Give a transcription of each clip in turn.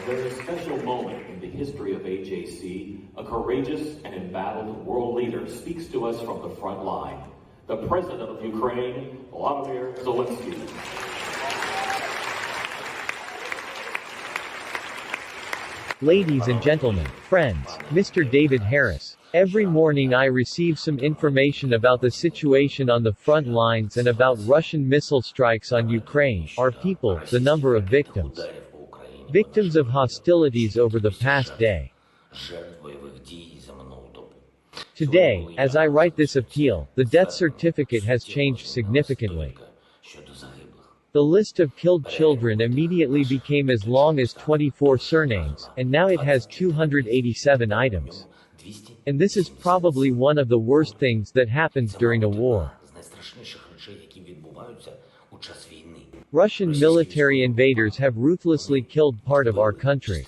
very special moment in the history of AJC, a courageous and embattled world leader speaks to us from the front line. The President of Ukraine, Volodymyr Zelenskyy. Ladies and gentlemen, friends, Mr. David Harris. Every morning I receive some information about the situation on the front lines and about Russian missile strikes on Ukraine, our people, the number of victims. Victims of hostilities over the past day. Today, as I write this appeal, the death certificate has changed significantly. The list of killed children immediately became as long as 24 surnames, and now it has 287 items. And this is probably one of the worst things that happens during a war. Russian military invaders have ruthlessly killed part of our country.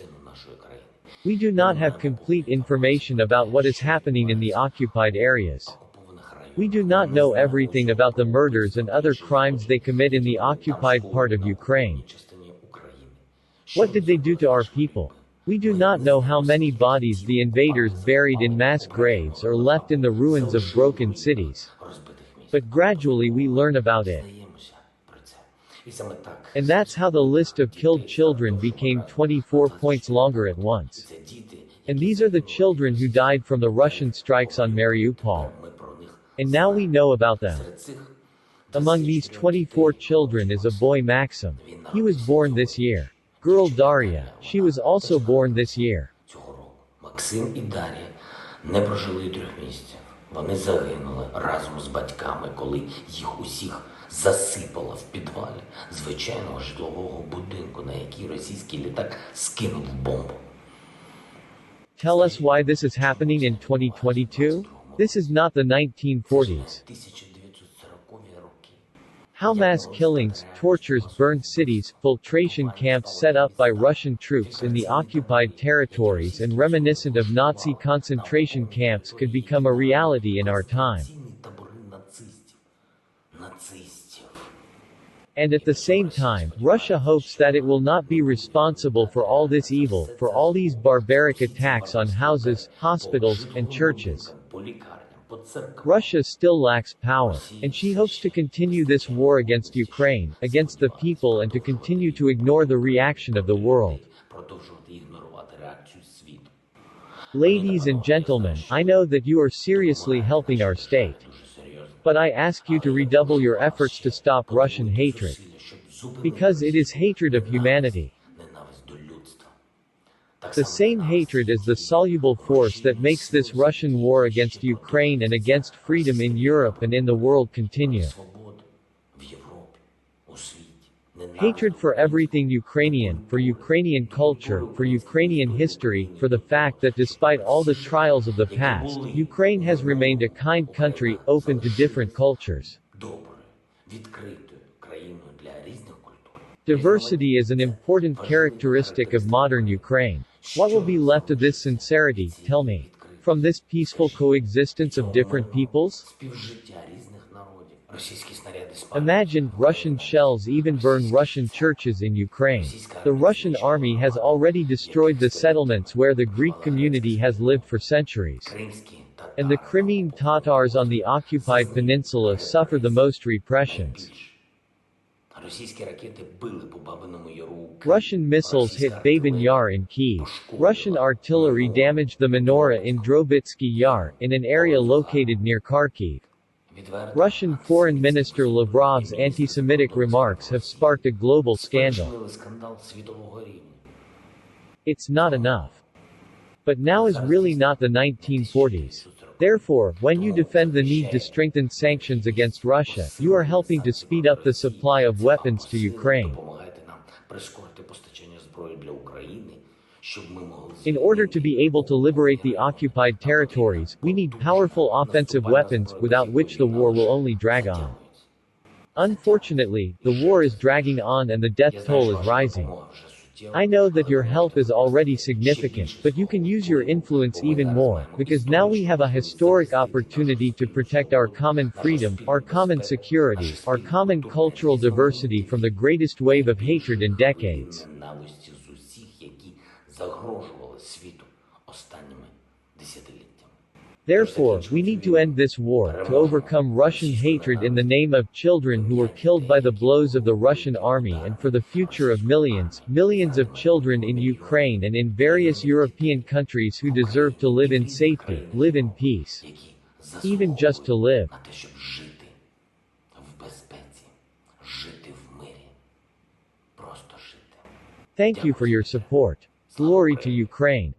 We do not have complete information about what is happening in the occupied areas. We do not know everything about the murders and other crimes they commit in the occupied part of Ukraine. What did they do to our people? We do not know how many bodies the invaders buried in mass graves or left in the ruins of broken cities. But gradually we learn about it. And that's how the list of killed children became 24 points longer at once. And these are the children who died from the Russian strikes on Mariupol. And now we know about them. Among these 24 children is a boy Maxim. He was born this year. Girl Daria, she was also born this year. Максим і Дар'я не прожили 3 місяців. Вони загинули разом з батьками, коли їх усіх засипало в підвалі звичайного житлового будинку, на який російський літак скинув бомбу. Tell us why this is happening in 2022? This is not the 1940s. How mass killings, tortures, burned cities, filtration camps set up by Russian troops in the occupied territories and reminiscent of Nazi concentration camps could become a reality in our time. And at the same time, Russia hopes that it will not be responsible for all this evil, for all these barbaric attacks on houses, hospitals, and churches. Russia still lacks power, and she hopes to continue this war against Ukraine, against the people, and to continue to ignore the reaction of the world. Ladies and gentlemen, I know that you are seriously helping our state. But I ask you to redouble your efforts to stop Russian hatred. Because it is hatred of humanity. The same hatred is the soluble force that makes this Russian war against Ukraine and against freedom in Europe and in the world continue. Hatred for everything Ukrainian, for Ukrainian culture, for Ukrainian history, for the fact that despite all the trials of the past, Ukraine has remained a kind country, open to different cultures. Diversity is an important characteristic of modern Ukraine. What will be left of this sincerity, tell me? From this peaceful coexistence of different peoples? Imagine, Russian shells even burn Russian churches in Ukraine. The Russian army has already destroyed the settlements where the Greek community has lived for centuries. And the Crimean Tatars on the occupied peninsula suffer the most repressions. Russian missiles hit Babin Yar in Kyiv. Russian artillery damaged the menorah in Drobitsky Yar, in an area located near Kharkiv. Russian Foreign Minister Lavrov's anti-Semitic remarks have sparked a global scandal. It's not enough. But now is really not the 1940s. Therefore, when you defend the need to strengthen sanctions against Russia, you are helping to speed up the supply of weapons to Ukraine. In order to be able to liberate the occupied territories, we need powerful offensive weapons, without which the war will only drag on. Unfortunately, the war is dragging on and the death toll is rising. I know that your help is already significant, but you can use your influence even more, because now we have a historic opportunity to protect our common freedom, our common security, our common cultural diversity from the greatest wave of hatred in decades. загрожували світу останніми десятиліттями. Therefore, we need to end this war, to overcome Russian hatred in the name of children who were killed by the blows of the Russian army and for the future of millions of children in Ukraine and in various European countries who deserve to live in safety, live in peace. Even just to live. На те, щоб жити в безпеці, жити в мирі, просто жити. Thank you for your support. Glory to Ukraine.